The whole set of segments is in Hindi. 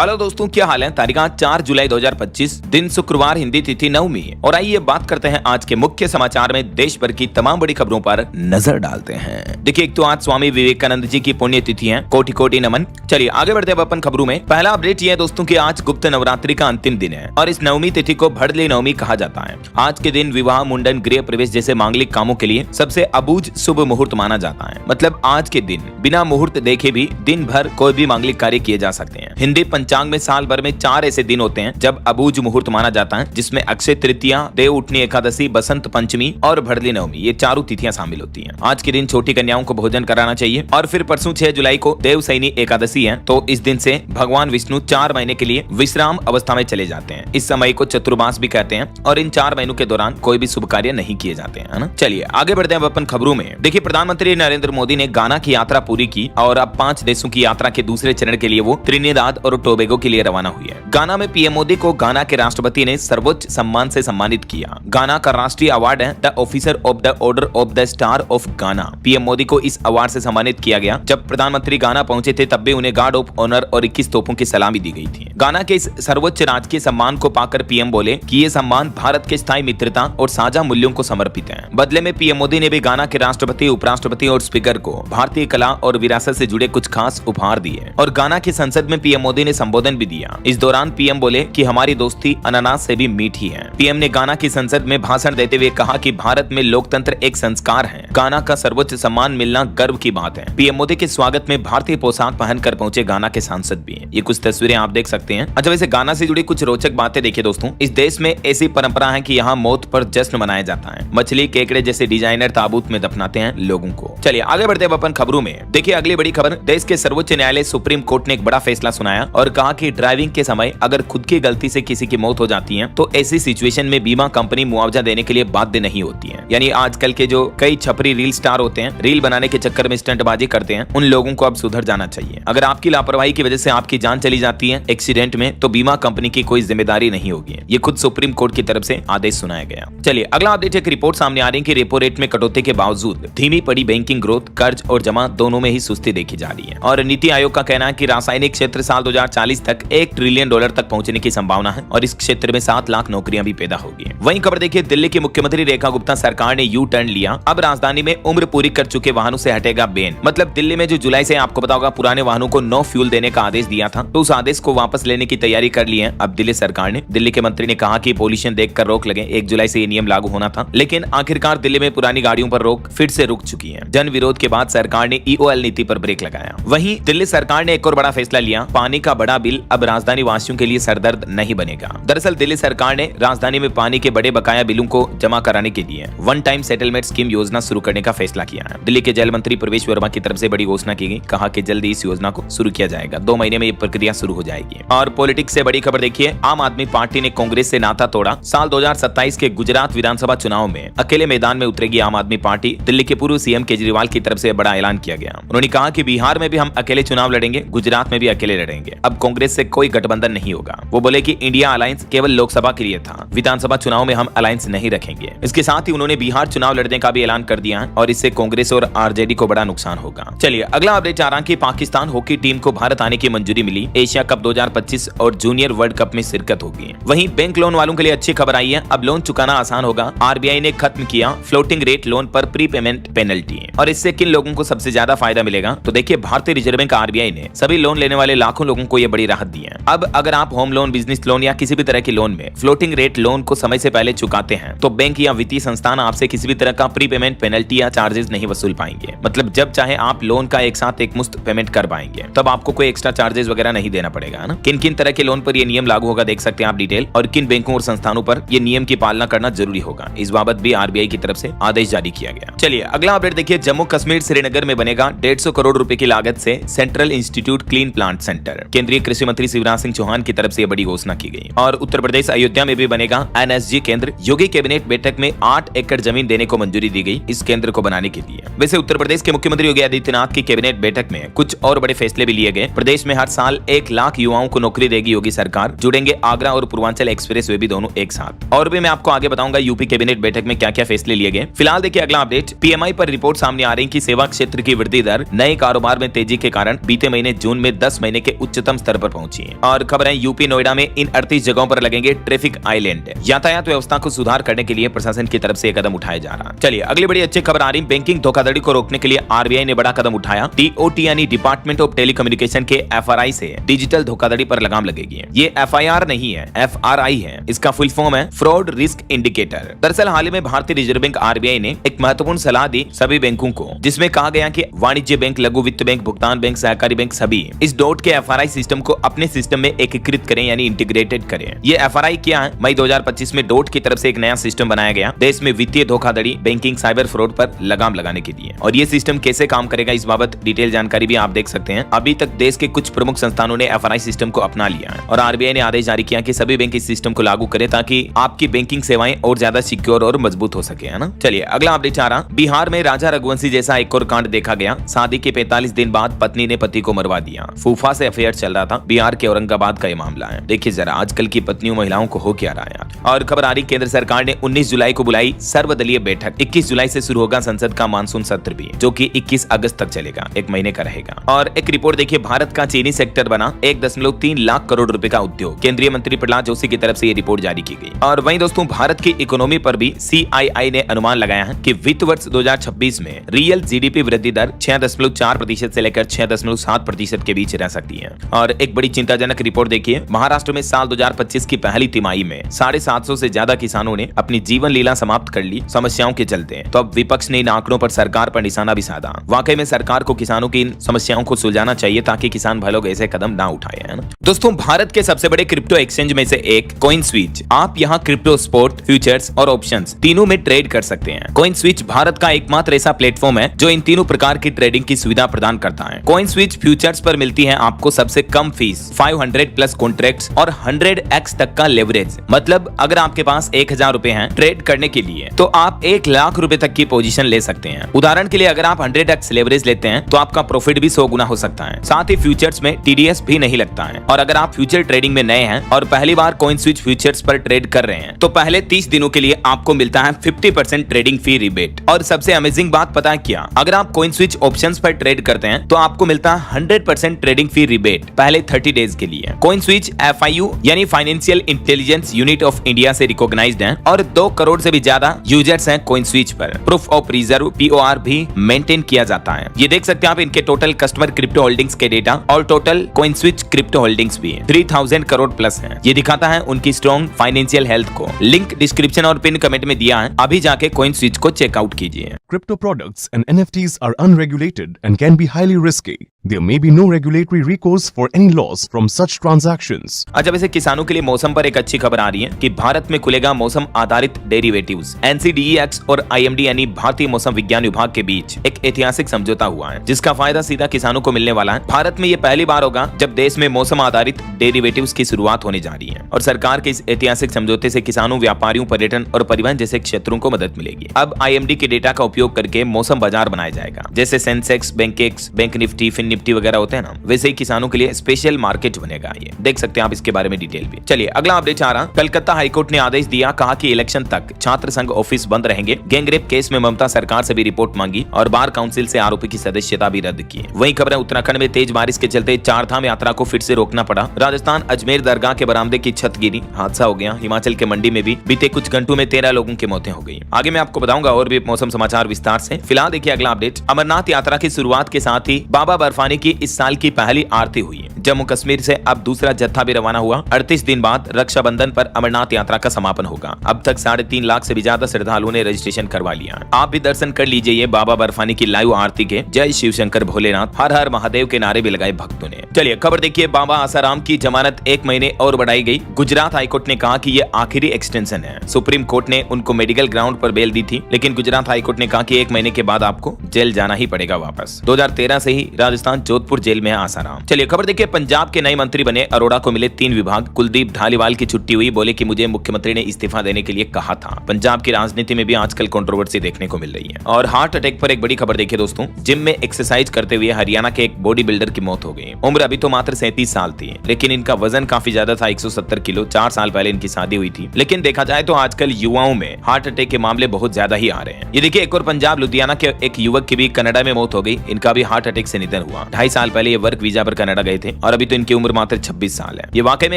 हेलो दोस्तों, क्या हाल है। तारीख 4 जुलाई 2025, दिन शुक्रवार, हिंदी तिथि नवमी। और आइए बात करते हैं आज के मुख्य समाचार में देश भर की तमाम बड़ी खबरों पर नजर डालते हैं। देखिए, एक तो आज स्वामी विवेकानंद जी की पुण्य तिथि है, कोटि कोटि नमन। चलिए आगे बढ़ते हैं अपन खबरों में। पहला अपडेट ये है दोस्तों कि आज गुप्त नवरात्रि का अंतिम दिन है और इस नवमी तिथि को भड़ली नवमी कहा जाता है। आज के दिन विवाह, मुंडन, गृह प्रवेश जैसे मांगलिक कामों के लिए सबसे अबूझ शुभ मुहूर्त माना जाता है। मतलब आज के दिन बिना मुहूर्त देखे भी दिन भर कोई भी मांगलिक कार्य किए जा सकते हैं। हिंदी पंचांग में साल भर में 4 ऐसे दिन होते हैं जब अबूझ मुहूर्त माना जाता है, जिसमें अक्षय तृतीया, देव उठनी एकादशी, बसंत पंचमी और भड़ली नवमी, ये चारों तिथियां शामिल होती हैं। आज के दिन छोटी कन्याओं को भोजन कराना चाहिए। और फिर परसों 6 जुलाई को देवसैनी एकादशी है, तो इस दिन से भगवान विष्णु 4 महीने के लिए विश्राम अवस्था में चले जाते हैं। इस समय को चतुर्मास भी कहते हैं और इन 4 महीनों के दौरान कोई भी शुभ कार्य नहीं किए जाते हैं, है ना। चलिए आगे बढ़ते हैं अपन खबरों में। देखिए, प्रधानमंत्री नरेंद्र मोदी ने गाना की यात्रा पूरी की और अब 5 देशों की यात्रा के दूसरे चरण के लिए वो त्रिनिदाद और टोबैगो के लिए रवाना हुई है। गाना में पीएम मोदी को गाना के राष्ट्रपति ने सर्वोच्च सम्मान से सम्मानित किया। गाना का राष्ट्रीय अवार्ड है the officer of the order of the star of गाना। पीएम मोदी को इस अवार्ड से सम्मानित किया गया। जब प्रधानमंत्री गाना पहुंचे थे तब भी उन्हें गार्ड ऑफ ऑनर और 21 तोपों की सलामी दी गई थी। गाना के इस सर्वोच्च राजकीय सम्मान को पाकर पीएम बोले कि ये सम्मान भारत के स्थायी मित्रता और साझा मूल्यों को समर्पित है। बदले में पीएम मोदी ने भी गाना के राष्ट्रपति, उपराष्ट्रपति और स्पीकर को भारतीय कला और विरासत से जुड़े कुछ खास उपहार दिए और गाना की संसद में पीएम मोदी ने संबोधन भी दिया। इस दौरान पीएम बोले कि हमारी दोस्ती अनानास से भी मीठी है। पीएम ने गाना की संसद में भाषण देते हुए कहा कि भारत में लोकतंत्र एक संस्कार है। गाना का सर्वोच्च सम्मान मिलना गर्व की बात है। पीएम मोदी के स्वागत में भारतीय पोशाक पहनकर पहुंचे गाना के सांसद भी। ये कुछ तस्वीरें आप देख सकते हैं। अच्छा, वैसे गाना से जुड़ी कुछ रोचक बातें देखिए दोस्तों। इस देश में ऐसी परंपरा है कि यहाँ मौत पर जश्न मनाया जाता है। मछली, केकड़े जैसे डिजाइनर ताबूत में दफनाते हैं लोगों को। चलिए आगे बढ़ते हैं अपन खबरों में। देखिए, अगली बड़ी खबर, देश के सर्वोच्च न्यायालय सुप्रीम कोर्ट ने एक बड़ा फैसला सुनाया और कहा कि ड्राइविंग के समय अगर खुद की गलती से किसी की मौत हो जाती है तो ऐसी सिचुएशन में बीमा कंपनी मुआवजा देने के लिए बाध्य नहीं होती है। यानी आजकल के जो कई छपरी रील स्टार होते हैं, रील बनाने के चक्कर में स्टंटबाजी करते हैं, उन लोगों को अब सुधर जाना चाहिए। अगर आपकी लापरवाही की वजह से आपकी जान चली जाती है एक्सीडेंट में, तो बीमा कंपनी की कोई जिम्मेदारी नहीं होगी। ये खुद सुप्रीम कोर्ट की तरफ से आदेश सुनाया गया। चलिए अगला अपडेट, एक रिपोर्ट सामने आ रही है कि रेपो रेट में कटौती के बावजूद धीमी पड़ी बैंकिंग ग्रोथ, कर्ज और जमा दोनों में ही सुस्ती देखी जा रही है। और नीति आयोग का कहना है कि रासायनिक क्षेत्र साल 2040 तक $1 ट्रिलियन तक पहुंचने की संभावना है और इस क्षेत्र में 7 लाख नौकरियां भी पैदा होगी। वहीं खबर देखिए, दिल्ली की मुख्यमंत्री रेखा गुप्ता सरकार ने यू टर्न लिया। अब राजधानी में उम्र पूरी कर चुके वाहनों से हटेगा बैन। मतलब दिल्ली में जो जुलाई से आपको पता होगा पुराने वाहनों को नो फ्यूल देने का आदेश दिया था, तो उस आदेश को वापस लेने की तैयारी कर ली है अब दिल्ली सरकार ने। दिल्ली के मंत्री ने कहा कि पॉल्यूशन देखकर रोक लगे। 1 जुलाई से ये नियम लागू होना था, लेकिन आखिरकार दिल्ली में पुरानी गाड़ियों पर रोक फिर से रुक चुकी है। जन विरोध के बाद सरकार ने EOL नीति पर ब्रेक लगाया। वहीं दिल्ली सरकार ने एक और बड़ा फैसला लिया, पानी का बड़ा बिल अब राजधानी वासियों के लिए सरदर्द नहीं बनेगा। दरअसल दिल्ली सरकार ने राजधानी में पानी के बड़े बकाया बिलों को जमा कराने के लिए वन टाइम सेटलमेंट स्कीम योजना शुरू करने का फैसला किया है। दिल्ली के जल मंत्री प्रवेश वर्मा की तरफ से बड़ी घोषणा की गई। कहा कि जल्दी इस योजना को शुरू किया जाएगा। 2 महीने में ये प्रक्रिया शुरू हो जाएगी। और पॉलिटिक्स से बड़ी खबर देखिए, आम आदमी पार्टी ने कांग्रेस से नाता तोड़ा। साल 2027 के गुजरात विधानसभा चुनाव में अकेले मैदान में उतरेगी आम आदमी पार्टी। दिल्ली के पूर्व सीएम केजरीवाल की तरफ से बड़ा ऐलान किया गया। उन्होंने कहा कि बिहार में भी हम अकेले चुनाव लड़ेंगे, गुजरात में भी अकेले लड़ेंगे। अब कांग्रेस से कोई गठबंधन नहीं होगा। वो बोले कि इंडिया अलायंस केवल लोकसभा के लिए था, विधानसभा चुनाव में हम अलायंस नहीं रखेंगे। इसके साथ ही उन्होंने बिहार चुनाव लड़ने का भी ऐलान कर दिया है और इससे कांग्रेस और आरजेडी को बड़ा नुकसान होगा। चलिए अगला अपडेट आ रहा है कि पाकिस्तान हॉकी टीम को भारत आने की मंजूरी मिली। एशिया कप 2025 और जूनियर वर्ल्ड कप में शिरकत होगी। वहीं बैंक लोन वालों के लिए अच्छी खबर आई है, अब लोन चुकाना आसान होगा। आरबीआई ने खत्म किया फ्लोटिंग रेट लोन पर प्री पेमेंट पेनल्टी। और इससे किन लोगों को सबसे ज्यादा फायदा मिलेगा, तो देखिए भारतीय रिजर्व बैंक आरबीआई ने सभी लोन लेने वाले लाखों लोगों को यह बड़ी राहत दी है। अब अगर आप होम लोन, बिजनेस लोन या किसी भी तरह के लोन में फ्लोटिंग रेट लोन को समय से पहले चुकाते हैं तो बैंक या वित्तीय संस्थान आपसे किसी भी तरह का प्री पेमेंट पेनल्टी या चार्जेस नहीं वसूल पाएंगे। मतलब जब चाहे आप लोन का एक साथ एक मुश्त पेमेंट कर पाएंगे, तब आपको कोई एक्स्ट्रा चार्जेस वगैरह नहीं देना पड़ेगा ना। किन किन तरह के लोन पर ये नियम लागू होगा देख सकते हैं आप डिटेल, और किन बैंकों और संस्थानों पर ये नियम की पालना करना जरूरी होगा, इस बाबत भी आरबीआई की तरफ से आदेश जारी किया गया। चलिए अगला अपडेट देखिए, जम्मू कश्मीर श्रीनगर में बनेगा 150 करोड़ रुपए की लागत से central institute clean plant centre. केंद्रीय कृषि मंत्री शिवराज सिंह चौहान की तरफ से बड़ी घोषणा की गई। और उत्तर प्रदेश अयोध्या में भी बनेगा एनएसजी केंद्र। योगी कैबिनेट बैठक में 8 एकड़ जमीन देने को मंजूरी दी गई इस केंद्र को बनाने के लिए। वैसे उत्तर प्रदेश के मुख्यमंत्री योगी आदित्यनाथ की कैबिनेट बैठक में कुछ और बड़े फैसले भी लिए गए। प्रदेश में हर साल 1 लाख युवाओं को नौकरी देगी योगी सरकार। जुड़ेंगे आगरा और पूर्वांचल एक्सप्रेस वे भी दोनों एक साथ। और भी मैं आपको आगे बताऊंगा यूपी कैबिनेट बैठक में क्या क्या फैसले लिए गए। फिलहाल देखिए अगला अपडेट, पीएमआई पर रिपोर्ट सामने आ रही है कि सेवा क्षेत्र की वृद्धि दर नए कारोबार में तेजी के कारण बीते महीने जून में 10 महीने के उच्चतम स्तर पर पहुंची है। और खबर है यूपी नोएडा में इन 38 जगहों पर लगेंगे ट्रैफिक आइलैंड। यातायात व्यवस्था को सुधार करने के लिए प्रशासन की तरफ से यह कदम उठाया जा रहा है। चलिए अगली बड़ी अच्छी खबर आ रही, बैंकिंग धोखाधड़ी को रोकने के लिए आरबीआई ने बड़ा कदम उठाया। DOT यानी डिपार्टमेंट ऑफ टेलीकम्युनिकेशन के FRI से डिजिटल धोखाधड़ी पर लगाम लगेगी। ये FIR नहीं है, FRI है। इसका फुल फॉर्म है फ्रॉड रिस्क इंडिकेटर। दरअसल हाल ही में भारतीय रिजर्व बैंक आरबीआई ने एक महत्वपूर्ण सलाह दी सभी बैंकों को, जिसमें कहा गया कि वाणिज्य बैंक, लघु वित्त बैंक, भुगतान बैंक, सहकारी बैंक सभी इस डॉट के FRI सिस्टम को अपने सिस्टम में एकीकृत करें यानी इंटीग्रेटेड करें। ये FRI क्या है? मई 2025 में डॉट की तरफ से एक नया सिस्टम बनाया गया देश में वित्तीय धोखाधड़ी, बैंकिंग, साइबर फ्रॉड पर लगाम लगाने के लिए। और ये सिस्टम कैसे काम करेगा इस बाबत डिटेल जानकारी भी आप देख सकते हैं। अभी तक देश के कुछ प्रमुख संस्थानों ने FRI सिस्टम को अपना लिया है और आरबीआई ने आदेश जारी किया कि सभी बैंक इस सिस्टम को लागू करें ताकि आपकी बैंकिंग सेवाएं और ज्यादा सिक्योर और मजबूत हो सके, है ना। चलिए अगला अपडेट आ रहा, बिहार में राजा रघुवंशी जैसा एक और कांड देखा गया। शादी के 45 दिन बाद पत्नी ने पति को मरवा दिया। फूफा से अफेयर चल रहा था। बिहार के औरंगाबाद का ये मामला है। देखिए जरा आजकल की पत्नियों महिलाओं को हो क्या रहा है यार। और खबर आ रही, केंद्र सरकार ने 19 जुलाई को बुलाई सर्वदलीय बैठक। 21 जुलाई से शुरू होगा संसद का मानसून सत्र भी, जो कि 21 अगस्त तक चलेगा, एक महीने का रहेगा। और एक रिपोर्ट देखिए, भारत का चीनी सेक्टर बना 1.3 लाख करोड़ रुपए का उद्योग। केंद्रीय मंत्री प्रहलाद जोशी की तरफ से ये रिपोर्ट जारी की गई। और वहीं दोस्तों भारत की इकोनॉमी पर भी CII ने अनुमान लगाया है कि वित्त वर्ष 2026 में रियल GDP वृद्धि दर 6.4% से लेकर 6.7% के बीच रह सकती है। और एक बड़ी चिंताजनक रिपोर्ट देखिए, महाराष्ट्र में साल 2025 की पहली तिमाही में 750 से ज्यादा किसानों ने अपनी जीवन लीला समाप्त कर ली समस्याओं के चलते। तो अब विपक्ष ने इन आंकड़ों पर सरकार पर निशाना भी साधा। वाकई में सरकार को किसानों की इन समस्याओं को सुलझाना चाहिए ताकि किसान भाई लोग ऐसे कदम ना उठाए, है ना। दोस्तों भारत के सबसे बड़े क्रिप्टो एक्सचेंज में से एक CoinSwitch। आप यहाँ क्रिप्टो, स्पॉट, फ्यूचर्स और ऑप्शंस तीनों में ट्रेड कर सकते हैं। CoinSwitch भारत का एकमात्र ऐसा प्लेटफॉर्म है जो इन तीनों प्रकार की ट्रेडिंग की सुविधा प्रदान करता है। CoinSwitch फ्यूचर्स पर मिलती है आपको सबसे कम फीस, 500 प्लस कॉन्ट्रैक्ट्स और 100x तक का लेवरेज। मतलब अगर आपके पास 1000 रुपए हैं ट्रेड करने के लिए तो आप 1 लाख रुपए तक की पोजीशन ले सकते हैं। उदाहरण के लिए अगर आप 100x लेवरेज लेते हैं तो आपका प्रॉफिट भी 100 गुना हो सकता है। साथ ही फ्यूचर्स में TDS भी नहीं लगता है। और अगर आप फ्यूचर ट्रेडिंग में नए हैं और पहली बार CoinSwitch फ्यूचर्स पर ट्रेड कर रहे हैं तो पहले 30 दिनों के लिए आपको मिलता है 50% ट्रेडिंग फी रिबेट। और सबसे अमेजिंग बात पता है क्या, अगर आप CoinSwitch ऑप्शंस पर ट्रेड करते हैं तो आपको मिलता है 100% ट्रेडिंग फी रिबेट पहले 30 डेज के लिए। CoinSwitch FIU यानी financial intelligence unit of India से रिकॉग्नाइज्ड है और 2 करोड़ से भी ज्यादा यूजर्स हैं CoinSwitch पर। प्रूफ ऑफ रिजर्व POR भी मेंटेन किया जाता है। ये देख सकते हैं आप इनके टोटल कस्टमर क्रिप्टो होल्डिंग्स के डेटा और टोटल CoinSwitch क्रिप्टो होल्डिंग्स भी 3000 करोड़ प्लस है। ये दिखाता है उनकी स्ट्रॉन्ग फाइनेंशियल हेल्थ को। लिंक डिस्क्रिप्शन और पिन कमेंट में दिया है, अभी जाके CoinSwitch को चेकआउट कीजिए। Crypto products and NFTs are unregulated and can be highly risky. There may be no regulatory recourse for any loss from such transactions. अच्छा वैसे किसानों के लिए मौसम पर एक अच्छी खबर आ रही है कि भारत में खुलेगा मौसम आधारित डेरिवेटिव्स। NCDEX और IMD यानी भारतीय मौसम विज्ञान विभाग के बीच एक ऐतिहासिक समझौता हुआ है जिसका फायदा सीधा किसानों को मिलने वाला है। भारत में ये पहली बार होगा जब देश में मौसम आधारित डेरिवेटिव्स की शुरुआत होने जा रही है और सरकार के इस ऐतिहासिक समझौते से किसानों, व्यापारियों, पर्यटन और परिवहन जैसे क्षेत्रों को मदद मिलेगी। अब IMD के डेटा का उपयोग करके मौसम बाजार बनाया जाएगा। जैसे सेंसेक्स, बैंकेक्स, बैंक निफ्टी, फिन निफ्टी वगैरह होते हैं ना, वैसे ही किसानों के लिए स्पेशल मार्केट बनेगा। ये देख सकते हैं आप इसके बारे में डिटेल भी। चलिए अगला अपडेट आ रहा, कलकत्ता हाईकोर्ट ने आदेश दिया, कहा कि इलेक्शन तक छात्र संघ ऑफिस बंद रहेंगे। गैंगरेप केस में ममता सरकार से भी रिपोर्ट मांगी और बार काउंसिल से आरोपी की सदस्यता भी रद्द की। वहीं खबर है उत्तराखंड में तेज बारिश के चलते चारधाम यात्रा को फिर से रोकना पड़ा। राजस्थान अजमेर दरगाह के बरामदे की छत गिरी, हादसा हो गया। हिमाचल के मंडी में भी बीते कुछ घंटों में 13 लोगों की मौतें हो गई। आगे मैं आपको बताऊंगा और भी मौसम समाचार विस्तार से। फिलहाल देखिए अगला अपडेट, अमरनाथ यात्रा की शुरुआत के साथ ही बाबा बर्फानी की इस साल की पहली आरती हुई। जम्मू कश्मीर से अब दूसरा जत्था भी रवाना हुआ। 38 दिन बाद रक्षाबंधन पर अमरनाथ यात्रा का समापन होगा। अब तक 3.5 लाख से भी ज्यादा श्रद्धालुओं ने रजिस्ट्रेशन करवा लिया। आप भी दर्शन कर लीजिए ये बाबा बर्फानी की लाइव आरती के। जय शिव शंकर भोलेनाथ, हर हर महादेव के नारे भी लगाए भक्तों ने। चलिए खबर देखिए, बाबा आसाराम की जमानत 1 महीने और बढ़ाई गई। गुजरात हाईकोर्ट ने कहा कि यह आखिरी एक्सटेंशन है। सुप्रीम कोर्ट ने उनको मेडिकल ग्राउंड पर बेल दी थी, लेकिन गुजरात हाईकोर्ट ने कहा कि 1 महीने के बाद आपको जेल जाना ही पड़ेगा वापस। 2013 से ही राजस्थान जोधपुर जेल में है आसाराम। चलिए खबर देखिए, पंजाब के नए मंत्री बने अरोड़ा को मिले 3 विभाग। कुलदीप धालीवाल की छुट्टी हुई, बोले कि मुझे मुख्यमंत्री ने इस्तीफा देने के लिए कहा था। पंजाब की राजनीति में भी आजकल कंट्रोवर्सी देखने को मिल रही है। और हार्ट अटैक पर एक बड़ी खबर देखिए दोस्तों, जिम में एक्सरसाइज करते हुए हरियाणा के एक बॉडी बिल्डर की मौत हो गई। उम्र अभी तो मात्र 37 साल थी, लेकिन इनका वजन काफी ज्यादा था, 170 किलो। 4 साल पहले इनकी शादी हुई थी। लेकिन देखा जाए तो आजकल युवाओं में हार्ट अटैक के मामले बहुत ज्यादा ही आ रहे हैं। ये देखिए, एक और पंजाब लुधियाना के एक युवक की भी कनाडा में मौत हो गई। इनका भी हार्ट अटैक से निधन हुआ। हुआ। 2.5 साल पहले ये वर्क वीजा पर कनाडा गए थे और अभी तो इनकी उम्र मात्र 26 साल है। ये वाकई में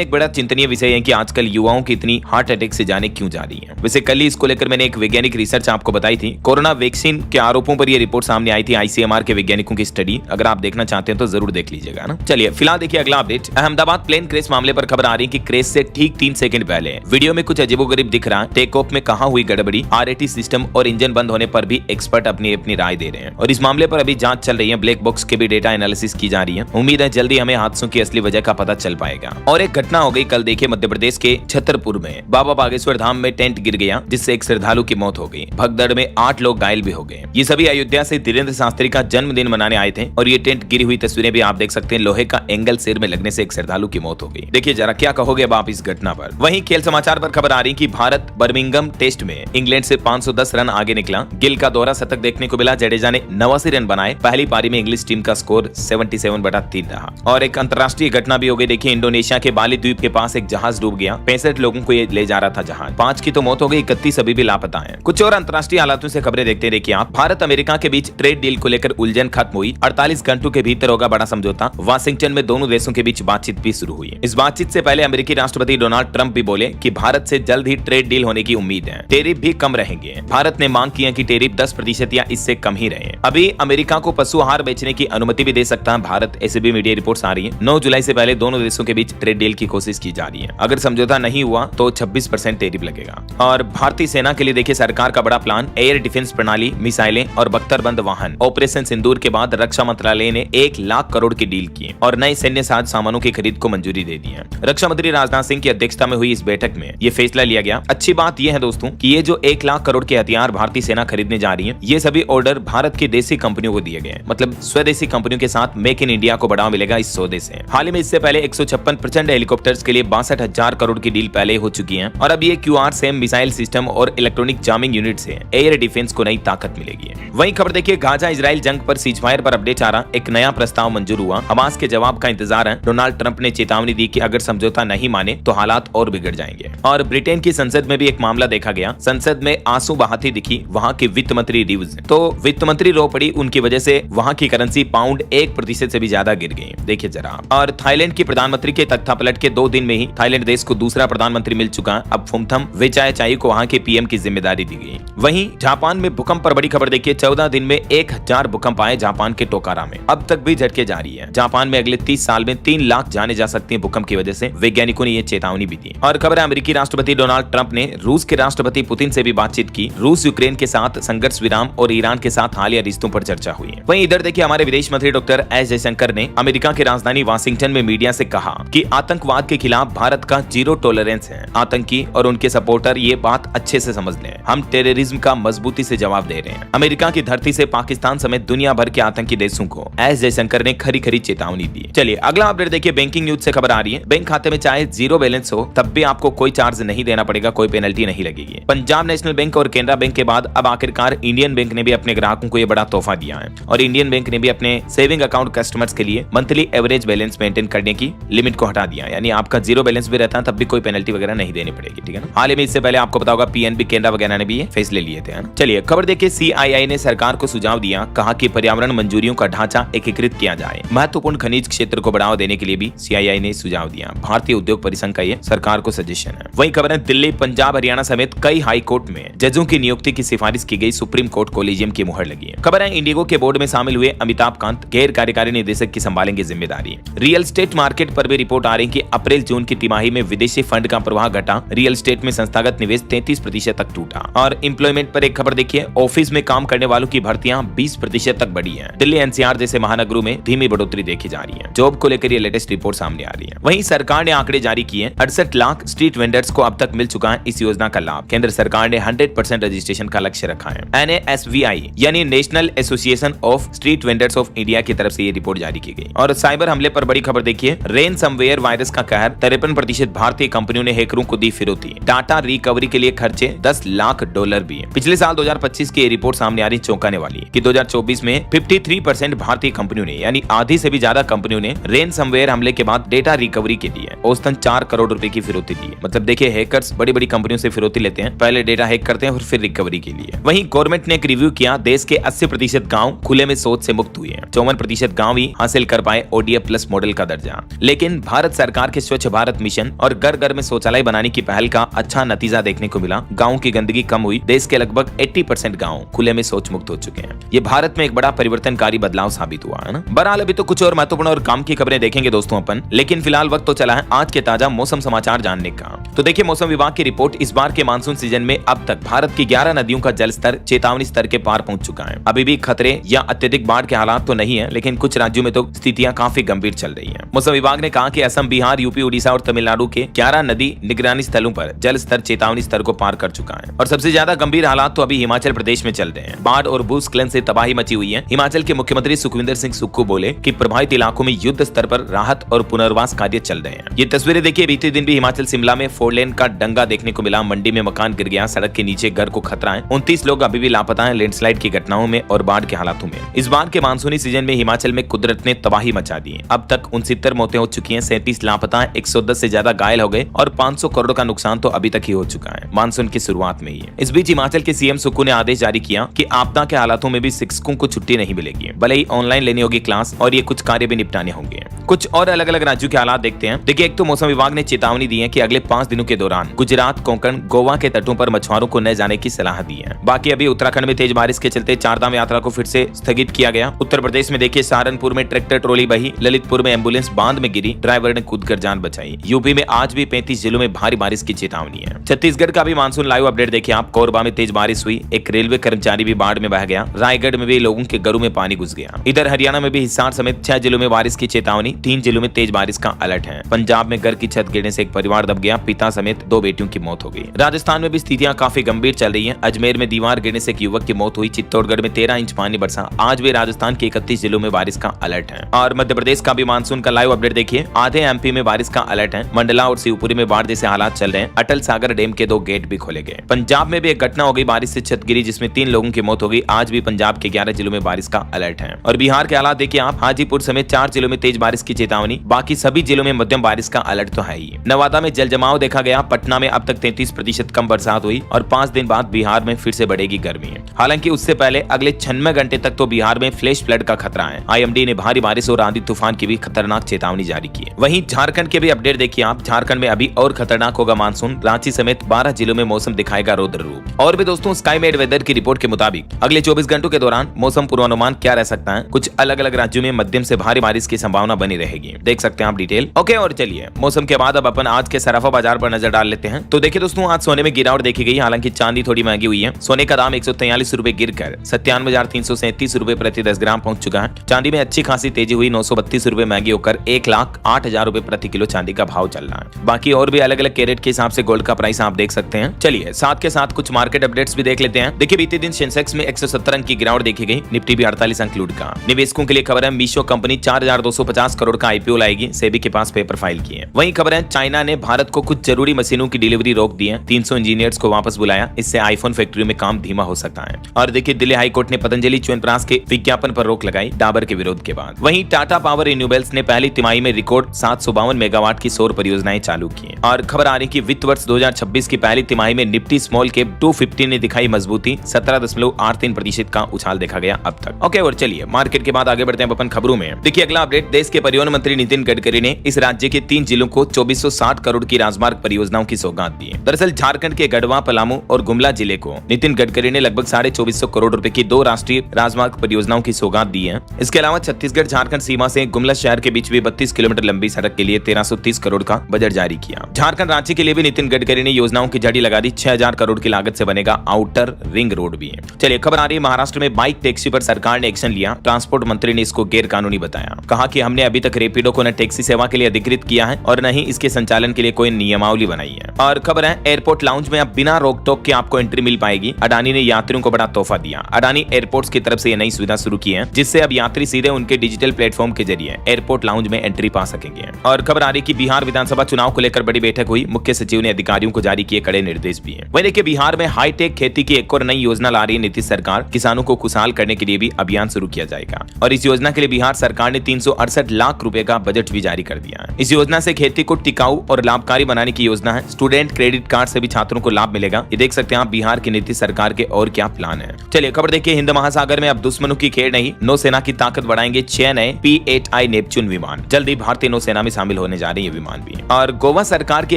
एक बड़ा चिंतनीय विषय है कि आजकल युवाओं की इतनी हार्ट अटैक से जाने क्यों जा रही है। वैसे कल ही इसको लेकर मैंने एक वैज्ञानिक रिसर्च आपको बताई थी। कोरोना वैक्सीन के आरोपों पर यह रिपोर्ट सामने आई थी, आईसीएमआर के वैज्ञानिकों की स्टडी। अगर आप देखना चाहते हैं तो जरूर देख लीजिएगा ना। चलिए फिलहाल देखिए अगला अपडेट। अहमदाबाद प्लेन क्रैश मामले पर खबर आ रही है कि क्रैश से ठीक 3 सेकंड पहले वीडियो में कुछ अजीबोगरीब दिख रहा है। टेक ऑफ में कहां हुई गड़बड़ी, आरएटी सिस्टम और इंजन बंद होने पर भी एक्सपर्ट अपनी अपनी राय दे रहे हैं और इस मामले पर अभी जांच चल रही है। ब्लैक बॉक्स के भी डेटा एनालिसिस की जा रही है। उम्मीद है जल्दी हमें हादसों की असली वजह का पता चल पाएगा। और एक घटना हो गई कल, देखिए मध्य प्रदेश के छतरपुर में बाबा बागेश्वर धाम में टेंट गिर गया, जिससे एक श्रद्धालु की मौत हो गई। भगदड़ में 8 लोग घायल भी हो गए। ये सभी अयोध्या से धीरेन्द्र शास्त्री का जन्मदिन मनाने आए थे और ये टेंट गिरी हुई तस्वीरें भी आप देख सकते हैं। लोहे का एंगल सिर में लगने से एक श्रद्धालु की मौत हो गई। देखिए जरा क्या कहोगे अब आप इस घटना पर। वहीं खेल समाचार पर खबर आ रही कि भारत बर्मिंघम टेस्ट में इंग्लैंड से 510 रन आगे निकला। गिल का दोहरा शतक देखने को मिला। जडेजा ने 89 रन बनाए। पहली पारी में इंग्लिश टीम का स्कोर 77/3 रहा। और एक अंतरराष्ट्रीय घटना भी हो गई। देखिए इंडोनेशिया के बाली द्वीप के पास एक जहाज डूब गया। 65 लोगों को ये ले जा रहा था जहाज। 5 की तो मौत हो गई, 31 अभी भी लापता हैं। कुछ और अंतरराष्ट्रीय हालातों से खबरें देखते देखिए आप। भारत अमेरिका के बीच ट्रेड डील को लेकर उलझन खत्म हुई। 48 घंटों के भीतर होगा बड़ा समझौता। वाशिंगटन में दोनों देशों के बीच बातचीत भी शुरू हुई। इस बातचीत से पहले अमेरिकी राष्ट्रपति डोनाल्ड ट्रंप भी बोले कि भारत से जल्द ही ट्रेड डील होने की उम्मीद है। टेरिफ भी कम रहेंगे। भारत ने मांग की है कि टेरिफ 10% या इससे कम ही रहे। अभी अमेरिका को पशु आहार बेचने की अनुमति भी दे सकता है भारत, ऐसे भी मीडिया रिपोर्ट्स आ रही है। 9 जुलाई से पहले दोनों देशों के बीच ट्रेड डील की कोशिश की जा रही है। अगर समझौता नहीं हुआ तो 26% टेरिफ लगेगा। और भारतीय सेना के लिए देखिए सरकार का बड़ा प्लान। एयर डिफेंस प्रणाली, मिसाइलें और बख्तरबंद वाहन। ऑपरेशन सिंदूर के बाद रक्षा मंत्रालय ने 1 लाख करोड़ की डील की और नए सैन्य साज सामानों की खरीद को मंजूरी दे दी है। रक्षा मंत्री राजनाथ सिंह की अध्यक्षता में हुई इस बैठक में यह फैसला लिया गया। अच्छी बात यह है दोस्तों कि ये जो 1 लाख करोड़ के हथियार भारतीय सेना खरीदने जा रही है, ये सभी ऑर्डर भारत की देसी कंपनियों को दिए गए। मतलब स्वदेशी कंपनियों के साथ मेक इन इंडिया को बढ़ावा मिलेगा इस सौदे से। हाल ही में इससे पहले 156 प्रचंड हेलीकॉप्टर्स के लिए 62,000 करोड़ की डील पहले हो चुकी है और अब ये QR सेम मिसाइल सिस्टम और इलेक्ट्रॉनिक जामिंग यूनिट से एयर डिफेंस को नई ताकत मिलेगी। वहीं खबर देखिए गाजा इजराइल जंग पर सीजफायर पर अपडेट आ रहा। एक नया प्रस्ताव मंजूर हुआ। हमास के जवाब का इंतजार है। डोनाल्ड ट्रंप ने चेतावनी दी कि अगर समझौता नहीं माने तो हालात और बिगड़ जाएंगे। और ब्रिटेन की संसद में भी एक मामला देखा गया। संसद में आंसू बहाती दिखी वहां की वित्त मंत्री रिव्स। तो वित्त मंत्री रो पड़ी। उनकी वजह से वहां की करेंसी पाउंड 1% से भी ज्यादा गिर गई। देखिए जरा। और थाईलैंड की प्रधानमंत्री के तख्तापलट के 2 दिन में ही थाईलैंड देश को दूसरा प्रधानमंत्री मिल चुका। अब फुमथम वेचायचाई को वहां के पीएम की जिम्मेदारी दी गई। वहीं जापान में भूकंप पर बड़ी खबर देखिए। 14 दिन में 1000 भूकंप आए जापान के टोकारा में। अब तक भी झटके जारी है। जापान में अगले 30 साल में 3 लाख जाने जा सकती हैं भूकंप की वजह से। वैज्ञानिकों ने यह चेतावनी भी दी। और खबर है अमेरिकी राष्ट्रपति डोनाल्ड ट्रंप ने रूस के राष्ट्रपति पुतिन से भी बातचीत की। रूस यूक्रेन के साथ संघर्ष विराम और ईरान के साथ हालिया रिश्तों पर चर्चा हुई है। वहीं इधर देखिए हमारे विदेश मंत्री डॉक्टर एस जयशंकर ने अमेरिका की राजधानी वाशिंगटन में मीडिया से कहा कि आतंकवाद के खिलाफ भारत का 0 टॉलरेंस है। आतंकी और उनके सपोर्टर ये बात अच्छे से समझ लें। हम टेररिज्म का मजबूती से जवाब दे रहे हैं। अमेरिका की धरती से पाकिस्तान समेत दुनिया भर के आतंकी देशों को एस जयशंकर ने खरी खरी चेतावनी दी। चलिए अगला अपडेट देखिए। बैंकिंग न्यूज से खबर आ रही है। बैंक खाते में चाहे 0 बैलेंस हो तब भी आपको कोई चार्ज नहीं देना पड़ेगा, कोई पेनल्टी नहीं लगेगी। पंजाब नेशनल बैंक और केनरा बैंक के बाद अब आखिरकार इंडियन बैंक ने भी अपने ग्राहकों को यह बड़ा तोहफा दिया है। और इंडियन बैंक ने भी अपने सेविंग अकाउंट कस्टमर्स के लिए मंथली एवरेज बैलेंस मेंटेन करने की लिमिट को हटा दिया। यानी आपका 0 बैलेंस भी रहता है तब भी कोई पेनल्टी वगैरह नहीं देनी पड़ेगी। ठीक है ना। हाल ही में इससे पहले आपको पता होगा पीएनबी केनरा वगैरह ने भी ये फैसले लिए थे। चलिए खबर देखिए। CII ने सरकार को सुझाव दिया। कहा कि पर्यावरण मंजूरियों का ढांचा एकीकृत किया जाए। महत्वपूर्ण खनिज क्षेत्र को बढ़ावा देने के लिए भी CII ने सुझाव दिया। भारतीय उद्योग परिसंघ का ये सरकार को सजेशन है। वहीं खबर है दिल्ली, पंजाब, हरियाणा समेत कई हाई कोर्ट में जजों की नियुक्ति की सिफारिश की गई। सुप्रीम कोर्ट कोलिजियम की मुहर लगी है। खबर है इंडिगो के बोर्ड में शामिल हुए अमिताभ कांत गैर कार्यकारी निदेशक की संभालेंगे जिम्मेदारी। रियल एस्टेट मार्केट पर भी रिपोर्ट आ रही कि अप्रैल जून की तिमाही में विदेशी फंड का प्रवाह घटा। रियल एस्टेट में संस्थागत निवेश 33% तक टूटा। और एम्प्लॉयमेंट पर एक खबर देखिए। ऑफिस में काम करने वालों की भर्तियां 20% तक बढ़ी है। दिल्ली NCR जैसे महानगरों में धीमी बढ़ोतरी देखी जा रही है। जॉब को लेकर ये लेटेस्ट रिपोर्ट सामने आ रही है। वहीं सरकार ने आंकड़े जारी किए। 68 लाख स्ट्रीट वेंडर्स को अब तक मिल चुका है इस योजना का लाभ। केंद्र सरकार ने 100% रजिस्ट्रेशन का लक्ष्य रखा है। NASVI यानी national association of street vendors of India की तरफ से ये रिपोर्ट जारी की गई। और साइबर हमले पर बड़ी खबर देखिए। रेनसमवेयर वायरस का कहर। 53% भारतीय कंपनियों ने हैकरों को दी फिरौती। डाटा रिकवरी के लिए खर्चे $10 लाख भी है। पिछले साल 2025 की रिपोर्ट सामने आ रही चौंकाने वाली कि 2024 में 53% भारतीय कंपनियों ने यानी आधी से भी ज्यादा कंपनियों ने रेनसमवेयर हमले के बाद डेटा रिकवरी के लिए औसतन 4 करोड़ रुपए की फिरौती दी है। मतलब देखिए हैकर्स बड़ी बड़ी कंपनियों से फिरौती लेते हैं, पहले डेटा हैक करते हैं और फिर रिकवरी के लिए। वहीं गवर्नमेंट ने एक रिव्यू किया। देश के 80% गांव खुले में शौच से मुक्त हुए हैं। 54 51% गांव ही हासिल कर पाए ODF प्लस मॉडल का दर्जा। लेकिन भारत सरकार के स्वच्छ भारत मिशन और घर घर में शौचालय बनाने की पहल का अच्छा नतीजा देखने को मिला। गाँव की गंदगी कम हुई, देश के लगभग 80% गाँव खुले में शौच मुक्त हो चुके हैं। ये भारत में एक बड़ा परिवर्तनकारी बदलाव साबित हुआ है ना। बहरहाल अभी तो कुछ और महत्वपूर्ण और काम की खबरें देखेंगे दोस्तों अपन, लेकिन फिलहाल वक्त तो चला है आज के ताजा मौसम समाचार जानने का। तो देखिए मौसम विभाग की रिपोर्ट, इस बार के मानसून सीजन में अब तक भारत की 11 नदियों का जल स्तर चेतावनी स्तर के पार पहुंच चुका है। अभी भी खतरे या अत्यधिक बाढ़ के हालात तो नहीं है, लेकिन कुछ राज्यों में तो स्थितियां काफी गंभीर चल रही हैं। मौसम विभाग ने कहा कि असम, बिहार, यूपी, उड़ीसा और तमिलनाडु के 11 नदी निगरानी स्थलों पर जल स्तर चेतावनी स्तर को पार कर चुका है। और सबसे ज्यादा गंभीर हालात तो अभी हिमाचल प्रदेश में चल रहे हैं। बाढ़ और भूस्खलन से तबाही मची हुई है। हिमाचल के मुख्यमंत्री सुखविंदर सिंह सुक्खू बोले कि प्रभावित इलाकों में युद्ध स्तर पर राहत और पुनर्वास कार्य चल रहे हैं। ये तस्वीरें देखिए, बीते दिन भी हिमाचल शिमला में 4 लेन का डंगा देखने को मिला। मंडी में मकान गिर गया, सड़क के नीचे घर को खतरा है। 29 लोग अभी भी लापता हैं लैंडस्लाइड की घटनाओं में और बाढ़ के हालातों में। इस बार के मानसूनी सीजन में हिमाचल में कुदरत ने तबाही मचा दी है। अब तक 69 मौतें हो चुकी हैं, 37 लापता हैं, 110 से ज्यादा घायल हो गए और 500 करोड़ का नुकसान तो अभी तक ही हो चुका है मानसून की शुरुआत में ही। इस बीच हिमाचल के सीएम सुक्खू ने आदेश जारी किया कि आपदा के हालातों में भी शिक्षकों को छुट्टी नहीं मिलेगी, भले ही ऑनलाइन लेनी होगी क्लास और ये कुछ कार्य भी निपटाने होंगे। कुछ और अलग अलग राज्यों के हालात देखते हैं। देखिए, एक तो मौसम विभाग ने चेतावनी दी है कि अगले 5 दिनों के दौरान गुजरात, कोंकण, गोवा के तटों पर मछुआरों को न जाने की सलाह दी है। बाकी अभी उत्तराखंड में तेज बारिश के चलते चारधाम यात्रा को फिर से स्थगित किया गया। उत्तर प्रदेश में देखिए, सहारनपुर में ट्रैक्टर ट्रॉली बही, ललितपुर में एम्बुलेंस बांध में गिरी, ड्राइवर ने कूदकर जान बचाई। यूपी में आज भी 35 जिलों में भारी बारिश की चेतावनी है। छत्तीसगढ़ का भी मानसून लाइव अपडेट देखिए आप। कोरबा में तेज बारिश हुई, एक रेलवे कर्मचारी भी बाढ़ में बह गया। रायगढ़ में भी लोगों के घरों में पानी घुस गया। इधर हरियाणा में भी हिसार समेत 6 जिलों में बारिश की चेतावनी, 3 जिलों में तेज बारिश का अलर्ट है। पंजाब में घर की छत गिरने से एक परिवार दब गया, पिता समेत 2 बेटियों की मौत हो गई। राजस्थान में भी स्थितियां काफी गंभीर चल रही हैं। अजमेर में दीवार गिरने से एक युवक की मौत हुई। चित्तौड़गढ़ में 13 इंच पानी बरसा। आज भी राजस्थान के 31 जिलों में बारिश का अलर्ट है। और मध्य प्रदेश का भी मानसून का लाइव अपडेट देखिए। आधे एमपी में बारिश का अलर्ट है। मंडला और शिवपुरी में बाढ़ जैसे हालात चल रहे हैं। अटल सागर डैम के 2 गेट भी खोले गए। पंजाब में भी एक घटना हो गई, बारिश से छत गिरी जिसमें 3 लोगों की मौत हो गई। आज भी पंजाब के 11 जिलों में बारिश का अलर्ट है। और बिहार के हालात देखिए आप। हाजीपुर समेत 4 जिलों में तेज बारिश की चेतावनी, बाकी सभी जिलों में मध्यम बारिश का अलर्ट तो है ही। नवादा में जल जमाव देखा गया। पटना में अब तक 33% कम बरसात हुई और 5 दिन बाद बिहार में फिर से बढ़ेगी गर्मी। हालांकि उससे पहले अगले 96 घंटे तक तो बिहार में फ्लैश फ्लड का खतरा है। IMD ने भारी बारिश और आंधी तूफान की भी खतरनाक चेतावनी जारी की है। वहीं झारखंड के भी अपडेट देखिए आप। झारखंड में अभी और खतरनाक होगा मानसून। रांची समेत 12 जिलों में मौसम दिखाएगा रौद्र रूप। और भी दोस्तों, स्काई मेड वेदर की रिपोर्ट के मुताबिक अगले 24 घंटों के दौरान मौसम पूर्वानुमान क्या रह सकता है। कुछ अलग अलग राज्यों में मध्यम से भारी बारिश की संभावना बनी रहेगी, देख सकते हैं आप डिटेल। ओके, और चलिए मौसम के बाद अब अपन आज के सराफा बाजार पर नजर डाल लेते हैं। तो देखिए दोस्तों, आज सोने में गिरावट देखी गई। हालांकि चांदी थोड़ी महंगी हुई है। सोने का दाम 143 रुपए गिरकर 97,337 रुपए प्रति 10 ग्राम पहुंच चुका है। चांदी में अच्छी खासी तेजी हुई, 932 रुपए महंगी होकर 1,08,000 रुपए प्रति किलो चांदी का भाव चल रहा है। बाकी और भी अलग अलग कैरेट के हिसाब से गोल्ड का प्राइस आप देख सकते हैं। चलिए साथ के साथ कुछ मार्केट अपडेट्स भी देख लेते हैं। देखिए, बीते दिन सेंसेक्स में 170 अंक की गिरावट देखी गई। निफ्टी भी 48 अंक लूट का। निवेशकों के लिए खबर है, मीशो कंपनी 4,250 करोड़ का IPO लाएगी, सेबी के पास पेपर फाइल किए हैं। वहीं खबर है, चाइना ने भारत को कुछ जरूरी मशीनों की डिलीवरी रोक दी है। 300 इंजीनियर्स को वापस बुलाया, इससे आईफोन फैक्ट्री में काम धीमा हो सकता है। और देखिए, दिल्ली हाईकोर्ट ने पतंजलि च्यवनप्राश के विज्ञापन पर रोक लगाई, डाबर के विरोध के बाद। वहीं टाटा पावर रिन्यूएबल्स ने पहली तिमाही में रिकॉर्ड 752 मेगावाट की सौर परियोजनाएं चालू की। और खबर आ रही कि वित्त वर्ष 2026 की पहली तिमाही में निफ्टी स्मॉल कैप 250 ने दिखाई मजबूती, 17.83% का उछाल देखा गया अब तक। ओके, और चलिए मार्केट के बाद आगे बढ़ते हैं अपन खबरों में। देखिए, अगला अपडेट, देश के परिवहन मंत्री नितिन गडकरी ने इस राज्य के 3 जिलों को 2460 करोड़ की राजमार्ग परियोजनाओं की सौगात दी है। दरअसल झारखंड के गढ़वा, पलामू और गुमला जिले को नितिन गडकरी ने लगभग 2450 करोड़ रुपए की 2 राष्ट्रीय राजमार्ग परियोजनाओं की सौगात दी है। इसके अलावा छत्तीसगढ़ झारखंड सीमा से गुमला शहर के बीच भी 32 किलोमीटर लंबी सड़क के लिए 1330 करोड़ का बजट जारी किया। झारखंड रांची के लिए भी नितिन गडकरी ने योजनाओं की झड़ी लगा दी। 6000 करोड़ की लागत से बनेगा आउटर रिंग रोड भी है। चलिए खबर आ रही है, महाराष्ट्र में बाइक टैक्सी पर सरकार ने एक्शन लिया। ट्रांसपोर्ट मंत्री ने इसको गैर कानूनी बताया। कहा कि हमने अभी तक रेपिडो को न टैक्सी सेवा के लिए अधिकृत किया है और न ही इसके संचालन के लिए कोई नियमावली बनाई है। और खबर है, एयरपोर्ट लाउंज में अब बिना रोक टोक के आपको एंट्री मिल पाएगी। अडानी ने यात्रियों को बड़ा तोहफा दिया। अडानी एयरपोर्ट्स की तरफ से ये नई सुविधा शुरू की है, जिससे अब यात्री सीधे उनके डिजिटल प्लेटफॉर्म के जरिए एयरपोर्ट लाउंज में एंट्री पा सकेंगे। और खबर आ रही कि बिहार विधानसभा चुनाव को लेकर बड़ी बैठक हुई। मुख्य सचिव ने अधिकारियों को जारी किए कड़े निर्देश भी हैं। वहीं देखिए, बिहार में हाईटेक खेती की एक और नई योजना ला रही है नीतीश सरकार। किसानों को खुशहाल करने के लिए भी अभियान शुरू किया जाएगा और इस योजना के लिए बिहार सरकार ने 368 लाख रुपए का बजट भी जारी कर दिया है। इस योजना से खेती को टिकाऊ और लाभकारी बनाने की योजना है। स्टूडेंट क्रेडिट कार्ड से भी छात्रों को लाभ मिलेगा। ये देख सकते हैं आप बिहार की नीतीश सरकार के और क्या प्लान है। चलिए खबर देखिए, हिंद महासागर में अब दुश्मनों की खेड़ नहीं, नौसेना की ताकत बढ़ाएंगे 6 नए P-8I नेपच्यून विमान। जल्दी भारतीय नौसेना में शामिल होने जा रहे हैं ये विमान भी। और गोवा सरकार की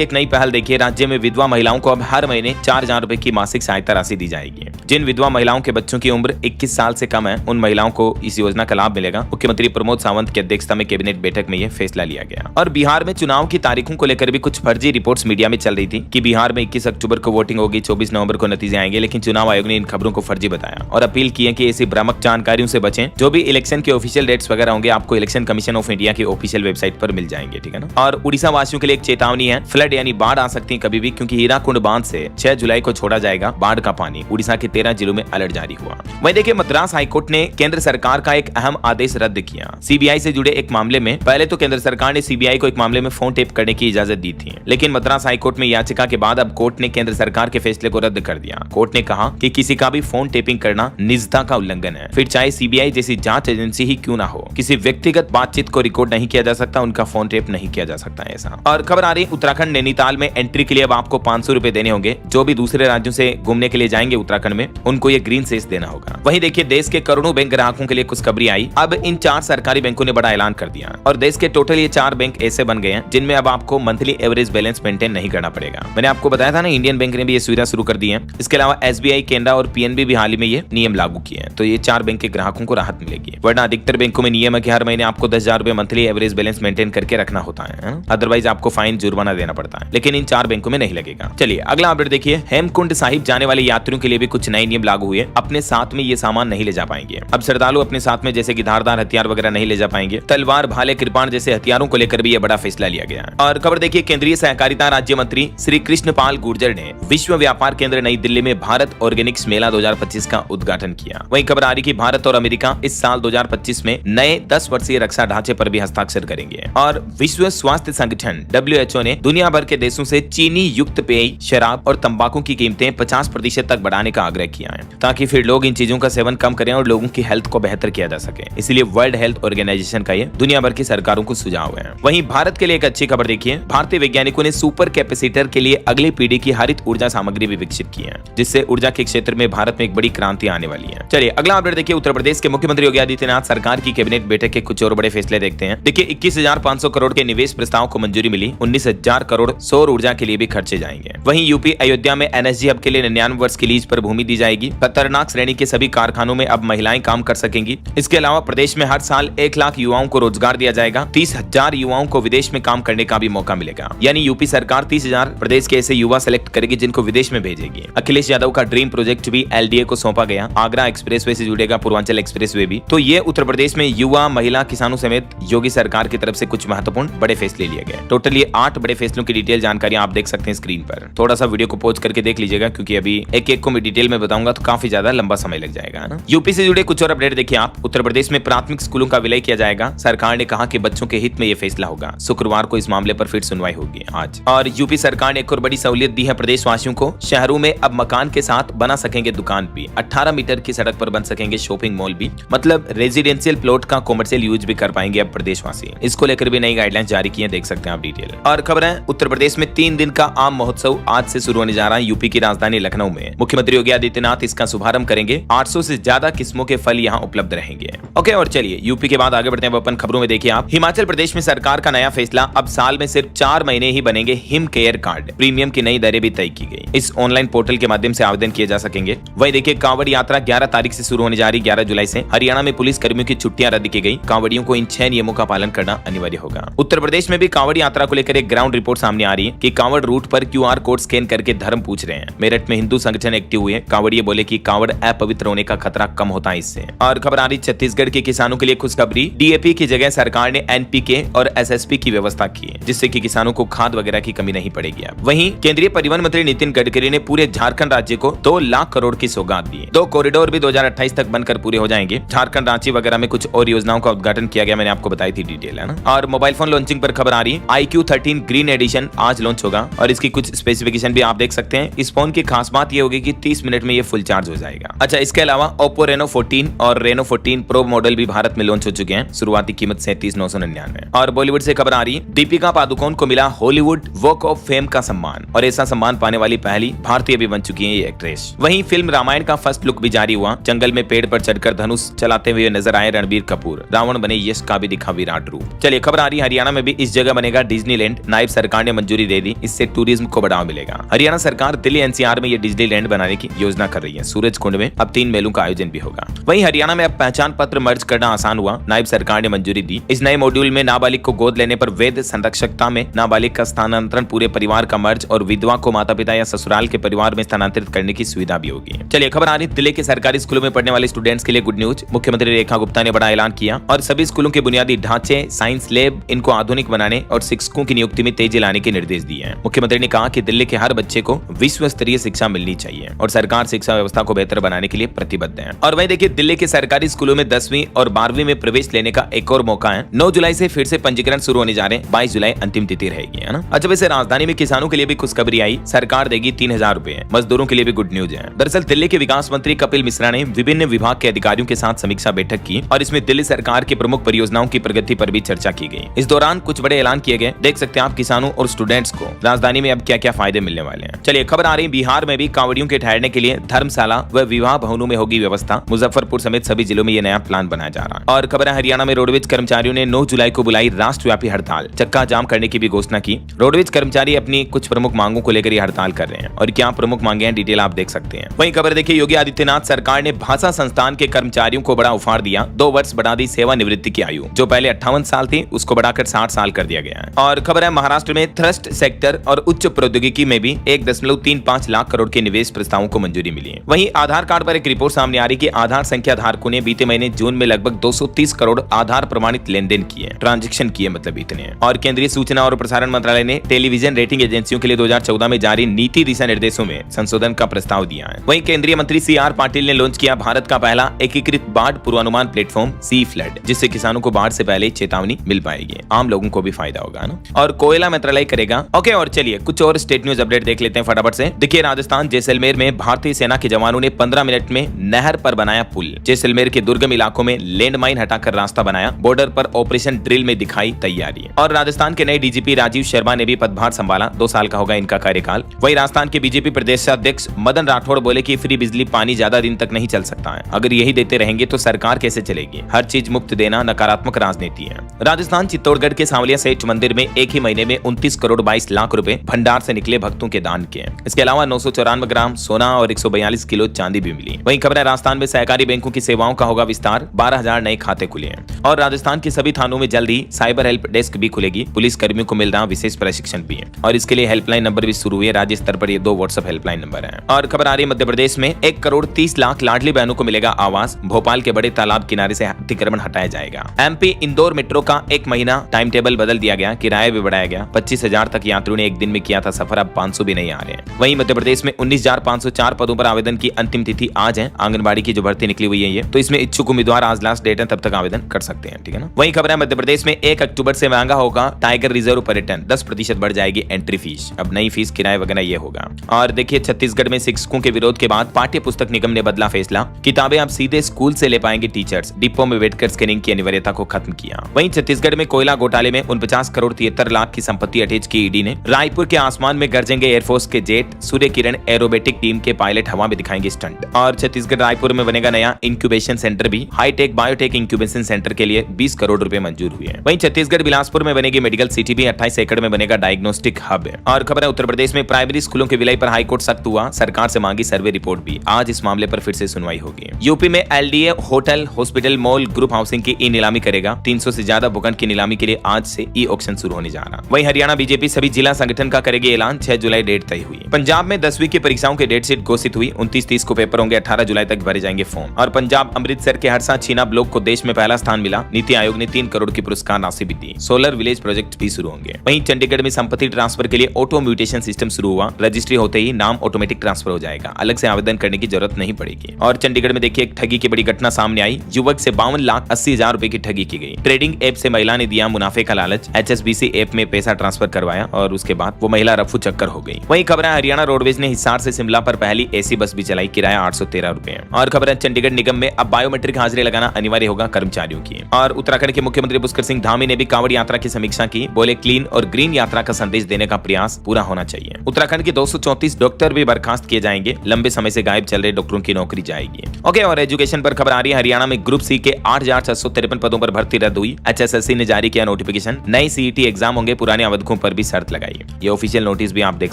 एक नई पहल देखिए, राज्य में विधवा महिलाओं को अब हर महीने 4,000 रुपए की मासिक सहायता राशि दी जाएगी। जिन विधवा महिलाओं के बच्चों की उम्र 21 साल से कम है, उन महिलाओं को इस योजना का लाभ मिलेगा। मुख्यमंत्री प्रमोद सावंत की अध्यक्षता में कैबिनेट बैठक में यह फैसला लिया गया। और बिहार में चुनाव की तारीखों को लेकर भी कुछ फर्जी रिपोर्ट्स मीडिया में चल रही थी कि बिहार में 21 अक्टूबर को वोटिंग होगी, 24 नवंबर को नतीजे आएंगे, लेकिन चुनाव आयोग ने इन खबरों को फर्जी बताया और अपील की है कि ऐसी भ्रामक जानकारियों से बचें। जो भी इलेक्शन के ऑफिशियल डेट्स वगैरह होंगे आपको इलेक्शन कमीशन ऑफ इंडिया की ऑफिशियल वेबसाइट पर मिल जाएंगे, ठीक है ना। और उड़ीसा वासियों के लिए एक चेतावनी है, फ्लड यानी बाढ़ आ सकती है कभी भी, क्योंकि हीराकुंड बांध से 6 जुलाई को छोड़ा जाएगा बाढ़ का पानी। उड़ीसा के 13 जिलों में अलर्ट जारी हुआ। वहीं देखिए, मद्रास हाईकोर्ट ने केंद्र सरकार का एक अहम आदेश रद्द किया। सीबीआई से जुड़े एक मामले में पहले तो केंद्र सरकार ने सीबीआई को एक मामले में फोन टेप करने की इजाजत दी थी, लेकिन मद्रास हाईकोर्ट में याचिका के बाद अब कोर्ट ने केंद्र सरकार के फैसले को रद्द कर दिया। कोर्ट ने कहा कि किसी का भी फोन टेपिंग करना निजता का उल्लंघन है, फिर चाहे सीबीआई जैसी जांच एजेंसी ही क्यों ना हो। किसी व्यक्तिगत बातचीत को रिकॉर्ड नहीं किया जा सकता, उनका फोन टेप नहीं किया जा सकता है ऐसा। और खबर आ रही उत्तराखंड नैनीताल में एंट्री के लिए अब आपको 500 रुपए देने होंगे। जो भी दूसरे राज्यों से घूमने के लिए जाएंगे उत्तराखंड में, उनको ये ग्रीन सेस देना होगा। वहीं देखिए, देश के करोड़ों बैंक ग्राहकों के लिए खुशखबरी आई। अब इन 4 सरकारी बैंकों ने बड़ा ऐलान कर दिया और देश के टोटल ये 4 बैंक ऐसे बन गए हैं जिनमें अब आपको मंथली एवरेज बैलेंस मेंटेन नहीं करना पड़ेगा। मैंने आपको बताया था ना, इंडियन बैंक ने भी ये सुविधा शुरू कर दी है। इसके अलावा एसबीआई, केनरा और पीएनबी भी हाल ही में ये नियम लागू किए हैं, तो ये 4 बैंक के ग्राहकों को राहत मिलेगी। वरना अधिकतर बैंकों में नियम है कि हर महीने आपको 10,000 रुपए मंथली एवरेज बैलेंस मेंटेन करके रखना होता है, अदरवाइज आपको फाइन जुर्माना देना पड़ता है, लेकिन इन 4 बैंकों में नहीं लगेगा। चलिए अगला अपडेट देखिए, हेमकुंड साहिब जाने वाले यात्रियों के लिए भी कुछ नए नियम लागू हुए। अपने साथ में ये सामान नहीं ले जा पाएंगे। अब श्रद्धालु अपने साथ में जैसे कि धारदार हथियार वगैरह नहीं ले जा पाएंगे। तलवार, भाले, कृपाण जैसे हथियारों को लेकर भी यह बड़ा फैसला लिया गया। और खबर देखिए, केंद्रीय सहकारिता राज्य मंत्री श्री कृष्णपाल गुर्जर ने विश्व व्यापार केंद्र नई दिल्ली में भारत ऑर्गेनिक्स मेला 2025 का उद्घाटन किया। वहीं खबर आ रही कि भारत और अमेरिका इस साल 2025 में नए 10 वर्षीय रक्षा ढांचे पर भी हस्ताक्षर करेंगे। और विश्व स्वास्थ्य संगठन WHO ने दुनिया भर के देशों से चीनी युक्त पेय, शराब और तंबाकू की कीमतें 50% तक बढ़ाने का आग्रह किया है, ताकि फिर लोग इन चीजों का सेवन कम करें और लोगों की हेल्थ को बेहतर किया जा सके। इसलिए वर्ल्ड हेल्थ ऑर्गेनाइजेशन का ये दुनिया भर की सरकारों को सुझाव है। वहीं भारत के लिए एक अच्छी खबर देखिए, भारतीय वैज्ञानिकों ने सुपर कैपेसिटर के लिए अगली पीढ़ी की हरित ऊर्जा सामग्री भी विकसित की है, जिससे ऊर्जा के क्षेत्र में भारत में एक बड़ी क्रांति आने वाली है। चलिए अगला अपडेट देखिए, उत्तर प्रदेश के मुख्यमंत्री योगी आदित्यनाथ सरकार की कैबिनेट बैठक के कुछ और बड़े फैसले देखते हैं। देखिए, 21,500 करोड़ के निवेश प्रस्ताव को मंजूरी मिली। 19,000 करोड़ सौर ऊर्जा के लिए भी खर्चे जाएंगे। वहीं यूपी अयोध्या में एनएसजी हब के लिए 99 वर्ष की लीज पर भूमि दी जाएगी। खतरनाक श्रेणी के सभी कारखानों में अब महिलाएं काम कर सकेंगी। इसके अलावा प्रदेश में हर साल 1 लाख युवाओं को रोजगार दिया जाएगा। 30,000 युवाओं को विदेश में काम करने का भी मौका मिलेगा। यानी यूपी सरकार 30,000 प्रदेश के ऐसे युवा सेलेक्ट करेगी जिनको विदेश में भेजेगी। अखिलेश यादव का ड्रीम प्रोजेक्ट भी एलडीए को सौंपा गया। आगरा एक्सप्रेसवे से जुड़ेगा पूर्वांचल एक्सप्रेसवे भी। तो ये उत्तर प्रदेश में युवा, महिला, किसानों समेत योगी सरकार की तरफ से कुछ महत्वपूर्ण बड़े फैसले लिए गए। टोटल ये 8 बड़े फैसलों की डिटेल जानकारी आप देख सकते हैं स्क्रीन पर। थोड़ा सा वीडियो को पॉज करके देख लीजिएगा, क्योंकि अभी एक को मैं डिटेल में बताऊंगा तो काफी ज्यादा लंबा समय लग जाएगा ना। यूपी से जुड़े कुछ और अपडेट देखिए आप। उत्तर प्रदेश में प्राथमिक स्कूलों का विलय किया जाएगा। सरकार ने कहा कि बच्चों के हित में यह फैसला होगा। शुक्रवार को इस मामले पर फिर सुनवाई होगी आज। और यूपी सरकार ने एक और बड़ी सहूलियत दी है प्रदेशवासियों को। शहरों में अब मकान के साथ बना सकेंगे दुकान भी। 18 मीटर की सड़क पर बन सकेंगे शॉपिंग मॉल भी। मतलब रेजिडेंशियल प्लॉट का कॉमर्शियल यूज भी कर पाएंगे अब प्रदेशवासी। इसको लेकर भी नई गाइडलाइंस जारी की है, देख सकते हैं आप डिटेल। और खबर है, उत्तर प्रदेश में 3 दिन का आम महोत्सव आज से शुरू होने जा रहा है यूपी की राजधानी लखनऊ में। मुख्यमंत्री योगी आदित्यनाथ इसका शुभारंभ करेंगे। 800 से ज्यादा किस्मों के फल यहाँ उपलब्ध रहेंगे। ओके, और चलिए यूपी के बाद आगे बढ़ते हैं अपन खबरों में। देखिए आप, हिमाचल प्रदेश में सरकार का नया फैसला, अब साल में सिर्फ 4 महीने ही बनेंगे हिम केयर कार्ड। प्रीमियम की नई दरें भी तय की गई। इस ऑनलाइन पोर्टल के माध्यम से आवेदन किए जा सकेंगे। वहीं देखिए, कांवड़ यात्रा 11 तारीख से शुरू होने जा रही, 11 जुलाई से। हरियाणा में पुलिस कर्मियों की छुट्टियां रद्द की गई। कांवड़ियों को इन 6 नियमों का पालन करना अनिवार्य होगा। उत्तर प्रदेश में भी कांवड़ यात्रा को लेकर एक ग्राउंड रिपोर्ट सामने आ रही है कि कांवड़ रूट पर QR कोड स्कैन करके धर्म पूछ रहे हैं। मेरठ में हिंदू संगठन एक्टिव हुए। कांवड़िए बोले कि कांवड़ अपवित्र होने का खतरा कम होता है इससे। और खबर आ रही छत्तीसगढ़ के किसानों के लिए खुशखबरी। DAP की जगह सरकार ने NPK और SSP की व्यवस्था की, जिससे कि किसानों को खाद वगैरह की कमी नहीं पड़ेगी। वहीं केंद्रीय परिवहन मंत्री नितिन गडकरी ने पूरे झारखंड राज्य को 2 लाख करोड़ की सौगात दी। 2 कॉरिडोर भी 2028 तक बनकर पूरे हो जाएंगे। झारखंड, रांची वगैरह में कुछ और योजनाओं का उद्घाटन किया गया, मैंने आपको बताई थी डिटेल, है ना। और मोबाइल फोन लॉन्चिंग पर खबर आ रही है। iQOO 13 ग्रीन एडिशन आज लॉन्च होगा और इसकी कुछ स्पेसिफिकेशन भी आप देख सकते हैं। इस फोन की खास बात ये होगी कि 30 मिनट में ये फुल चार्ज हो जाएगा। अच्छा, इसके अलावा Oppo Reno 14 और Reno 14 Pro मॉडल भी भारत में लॉन्च हो चुके हैं। शुरुआती कीमत 37,999। और बॉलीवुड से खबर आ रही है, दीपिका पादुकोण को मिला हॉलीवुड वॉक ऑफ फेम का सम्मान और ऐसा सम्मान पाने वाली पहली भारतीय भी बन चुकी है ये एक्ट्रेस। वहीं फिल्म रामायण का फर्स्ट लुक भी जारी हुआ। जंगल में पेड़ पर चढ़कर धनुष चलाते करते हुए नजर आए रणबीर कपूर। रावण बने यश का भी दिखा विराट रूप। चलिए खबर आ रही है हरियाणा में भी इस जगह बनेगा डिज्नीलैंड। नायब सरकार ने मंजूरी दे दी, इससे टूरिज्म को बढ़ावा मिलेगा। हरियाणा सरकार दिल्ली एनसीआर में ये डिज्नीलैंड बनाने की योजना कर रही है। सूरज कुंड में अब 3 मेलों का आयोजन भी होगा। वहीं हरियाणा में अब पहचान पत्र मर्ज करना आसान हुआ। नायब सरकार ने मंजूरी दी। इस नए मॉड्यूल में नाबालिग को गोद लेने पर वैध संरक्षकता में नाबालिग का स्थानांतरण, पूरे परिवार का मर्ज और विधवा को माता पिता या ससुराल के परिवार में स्थानांतरित करने की सुविधा भी होगी। चलिए खबर आ रही दिल्ली के सरकारी स्कूलों में पढ़ने वाले स्टूडेंट्स के लिए गुड न्यूज। मुख्यमंत्री रेखा गुप्ता ने बड़ा ऐलान किया और सभी स्कूलों के बुनियादी ढांचे, साइंस लैब इनको आधुनिक बनाने और शिक्षकों की नियुक्ति में तेजी लाने के निर्देश दिए हैं। मुख्यमंत्री ने कहा कि दिल्ली के हर बच्चे को विश्व स्तरीय शिक्षा मिलनी चाहिए और सरकार शिक्षा व्यवस्था को बेहतर बनाने के लिए प्रतिबद्ध है। और वहीं देखिए दिल्ली के सरकारी स्कूलों में 10वीं और 12वीं में प्रवेश लेने का एक और मौका है। 9 जुलाई से फिर से पंजीकरण शुरू होने जा रहे हैं। 22 जुलाई अंतिम तिथि रहेगी, है ना। अच्छा वैसे राजधानी में किसानों के लिए भी खुशखबरी आई। सरकार देगी 3000 रुपए। मजदूरों के लिए भी गुड न्यूज है। दरअसल दिल्ली के विकास मंत्री कपिल मिश्रा ने विभिन्न विभाग के अधिकारियों के साथ समीक्षा बैठक की और इसमें दिल्ली सरकार की प्रमुख परियोजनाओं की प्रगति पर भी चर्चा की गई। इस दौरान कुछ बड़े ऐलान किए गए। देख सकते हैं आप किसानों और स्टूडेंट्स को राजधानी में अब क्या क्या फायदे मिलने वाले हैं। चलिए खबर आ रही है बिहार में भी कांवड़ियों के ठहरने के लिए धर्मशाला व विवाह भवनों में होगी व्यवस्था। मुजफ्फरपुर समेत सभी जिलों में ये नया प्लान बनाया जा रहा है। और खबर है हरियाणा में रोडवेज कर्मचारियों ने 9 जुलाई को बुलाई राष्ट्रव्यापी हड़ताल, चक्का जाम करने की भी घोषणा की। रोडवेज कर्मचारी अपनी कुछ प्रमुख मांगों को लेकर ये हड़ताल कर रहे हैं और क्या प्रमुख मांगे हैं डिटेल आप देख सकते हैं। वहीं खबर देखिए योगी आदित्यनाथ सरकार ने भाषा संस्थान के कर्मचारियों को बड़ा उपहार दिया। 2 वर्ष बढ़ा दी सेवानिवृत्ति की आयु, जो पहले 58 साल थी उसको बढ़ाकर 60 साल कर दिया गया है। और खबर है महाराष्ट्र में थ्रस्ट सेक्टर और उच्च प्रौद्योगिकी में भी 1.35 लाख करोड़ के निवेश प्रस्तावों को मंजूरी मिली है। वहीं आधार कार्ड पर एक रिपोर्ट सामने आ रही कि आधार संख्या धारकों ने बीते महीने जून में लगभग 230 करोड़ आधार प्रमाणित लेन देन किए, ट्रांजैक्शन किए मतलब इतने। और केंद्रीय सूचना और प्रसारण मंत्रालय ने टेलीविजन रेटिंग एजेंसियों के लिए 2014 में जारी नीति दिशा निर्देशों में संशोधन का प्रस्ताव दिया है। वहीं केंद्रीय मंत्री CR पाटिल ने लॉन्च किया भारत का पहला एकीकृत बाढ़ पूर्वानुमान प्लेटफॉर्म सी फ्लड, जिससे किसानों को बाढ़ से पहले चेतावनी मिल पाएगी। आम लोगों को भी फायदा होगा ना। और कोयला मंत्रालय करेगा। ओके और चलिए कुछ और स्टेट न्यूज अपडेट देख लेते हैं फटाफट से। देखिए राजस्थान जैसलमेर में भारतीय सेना के जवानों ने 15 मिनट में नहर पर बनाया पुल। जैसलमेर के दुर्गम इलाकों में लैंडमाइन हटाकर रास्ता बनाया। बॉर्डर पर ऑपरेशन ड्रिल में दिखाई तैयारी। और राजस्थान के नए डीजीपी राजीव शर्मा ने भी पदभार संभाला। 2 साल का होगा इनका कार्यकाल। वही राजस्थान के बीजेपी प्रदेशाध्यक्ष मदन राठौड़ बोले कि फ्री बिजली पानी ज्यादा दिन तक नहीं चल सकता है। अगर यही देते रहेंगे तो सरकार कैसे चलेगी। हर चीज मुफ्त देना नकारात्मक राजनीति है। राजस्थान चित्तौड़गढ़ के सांवलिया सेठ मंदिर में एक ही महीने में 29 करोड़ 22 लाख रुपए भंडार से निकले भक्तों के दान के। इसके अलावा 994 ग्राम सोना और 142 किलो चांदी भी मिली। वहीं खबर है राजस्थान में सहकारी बैंकों की सेवाओं का होगा विस्तार। 12,000 नए खाते खुले हैं। और राजस्थान के सभी थानों में जल्द ही साइबर हेल्प डेस्क भी खुलेगी। पुलिस कर्मियों को मिल रहा विशेष प्रशिक्षण भी है और इसके लिए हेल्पलाइन नंबर भी शुरू हुए। राज्य स्तर पर ये 2 व्हाट्सएप हेल्पलाइन नंबर है। और खबर आ रही है मध्य प्रदेश में 1 करोड़ 30 लाख लाडली बहनों को मिलेगा आवास। भोपाल के बड़े तालाब किनारे से अतिक्रमण हटाया जाएगा। MP इंदौर मेट्रो का 1 महीना टाइम टेबल बदल दिया गया। किराया भी बढ़ाया गया। 25,000 तक यात्रियों ने एक दिन में किया था सफर, अब 500 भी नहीं आ रहे हैं। वहीं मध्य प्रदेश में 19,504 पदों पर आवेदन की अंतिम तिथि आज है। आंगनबाड़ी की जो भर्ती निकली हुई है ये, तो इसमें इच्छुक उम्मीदवार आज लास्ट डेट है, तब तक आवेदन कर सकते हैं, ठीक है ना। वहीं खबर है मध्य प्रदेश में 1 अक्टूबर से महंगा होगा टाइगर रिजर्व पर्यटन। 10% बढ़ जाएगी एंट्री फीस। अब नई फीस किराए वगैरह ये होगा। और देखिए छत्तीसगढ़ में शिक्षकों के विरोध के बाद पाठ्य पुस्तक निगम ने बदला फैसला। किताबें अब सीधे स्कूल से ले पाएंगे टीचर्स। डिपो में बैठकर स्कैनिंग की अनिवार्यता को खत्म किया। वहीं छत्तीसगढ़ में कोयला घोटाले में 49 करोड़ 73 लाख की संपत्ति अटैच की ईडी ने। रायपुर के आसमान में गरजेंगे एयरफोर्स के jet. Surya Kiran aerobatic team के पायलट हवा में दिखाएंगे स्टंट। और छत्तीसगढ़ रायपुर में बनेगा नया इंक्यूबेशन सेंटर भी। हाईटेक बायोटेक इंक्यूबेशन सेंटर के लिए 20 करोड़ रुपए मंजूर हुए। वहीं छत्तीसगढ़ बिलासपुर में बनेगी मेडिकल सिटी भी। 28 एकड़ में बनेगा डायग्नोस्टिक हब। और खबर है उत्तर प्रदेश में प्राइमरी स्कूलों के विलय पर हाईकोर्ट सख्त हुआ। सरकार से मांगी सर्वे रिपोर्ट भी। आज इस मामले पर फिर से सुनवाई होगी। यूपी में LDA hotel, hospital, mall, group housing की ई नीलामी करेगा। 300 से ज्यादा भूखंड की नीलामी के लिए आज से ई ऑक्शन शुरू होने जा रहा। वहीं हरियाणा बीजेपी सभी जिला संगठन का करेगी ऐलान। 6 जुलाई डेट तय हुई। पंजाब में 10वीं की परीक्षाओं की डेट शीट घोषित हुई। 29-30 को पेपर होंगे। 18 जुलाई तक भरे जाएंगे फॉर्म। और पंजाब अमृतसर के हरसा छीना ब्लॉक को देश में पहला स्थान मिला। नीति आयोग ने 3 करोड़ की पुरस्कार राशि भी दी। सोलर विलेज प्रोजेक्ट भी शुरू होंगे। वहीं चंडीगढ़ में संपत्ति ट्रांसफर के लिए ऑटो म्यूटेशन सिस्टम शुरू हुआ। रजिस्ट्री होते ही नाम ऑटोमेटिक ट्रांसफर हो जाएगा। अलग से आवेदन करने की जरूरत नहीं पड़ेगी। और चंडीगढ़ में देखिए एक ठगी की बड़ी घटना सामने आई। युवक से 52,80,000 रुपए की ठगी की गई। ट्रेडिंग ऐप से महिला ने दिया मुनाफे का लालच। HSBC ऐप में पैसा ट्रांसफर करवाया और उसके बाद वो महिला रफू चक्कर हो गई। वहीं खबर है हरियाणा रोडवेज ने हिसार से शिमला पर पहली AC बस भी चलाई। किराया 813 रुपए। और खबर है चंडीगढ़ निगम में अब बायोमेट्रिक हाजिरी लगाना अनिवार्य होगा कर्मचारियों की। और उत्तराखंड के मुख्यमंत्री पुष्कर सिंह धामी ने भी कांवड़ यात्रा की समीक्षा की। बोले क्लीन और ग्रीन यात्रा का संदेश देने का प्रयास पूरा होना चाहिए। उत्तराखंड के 234 डॉक्टर भी बर्खास्त किए जाएंगे। लंबे समय से गायब चल रहे डॉक्टरों की नौकरी जाएगी। ओके और एजुकेशन पर खबर आ रही है हरियाणा में ग्रुप सी के 8,653 पदों पर भर्ती रद्द हुई। HSSC ने जारी किया नोटिफिकेशन। नई CET एग्जाम होंगे, पुराने आवेदकों पर भी शर्त लगाई। ये ऑफिशियल नोटिस भी आप देख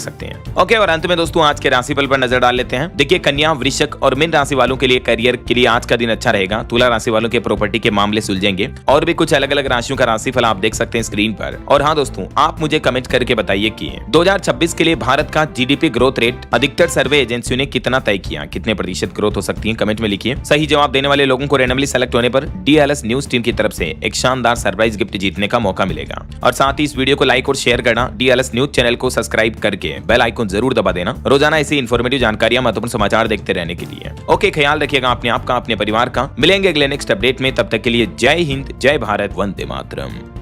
सकते हैं। ओके, और अंत में दोस्तों आज के राशिफल पर नजर डाल लेते हैं। देखिए, कन्या, वृश्चिक और मीन राशि वालों के लिए करियर के लिए आज का दिन अच्छा रहेगा। तुला राशि वालों के प्रॉपर्टी के मामले सुलझेंगे। और भी कुछ अलग अलग राशियों का राशिफल आप देख सकते हैं स्क्रीन पर। और हाँ दोस्तों, आप मुझे कमेंट करके बताइए कि 2026 के लिए भारत का GDP ग्रोथ रेट अधिकतर सर्वे एजेंसियों ने कितना तय किया, कितने प्रतिशत ग्रोथ हो सकती है, कमेंट में लिखिए। सही जवाब देने वाले लोगों को रैंडमली सेलेक्ट होने पर DLS न्यूज टीम की तरफ से एक शानदार सरप्राइज गिफ्ट जीतने का मौका मिलेगा। और साथ ही इस वीडियो को लाइक और शेयर करना, DLS न्यूज चैनल को सब्सक्राइब करके बेल आइकन जरूर दबा देना, रोजाना ऐसी इन्फॉर्मेटिव जानकारियां, महत्वपूर्ण समाचार देखते रहने के लिए। ओके, ख्याल रखिएगा अपने आप का, अपने परिवार का। मिलेंगे अगले नेक्स्ट अपडेट में, तब तक के लिए जय हिंद, जय भारत, वंदे मातरम।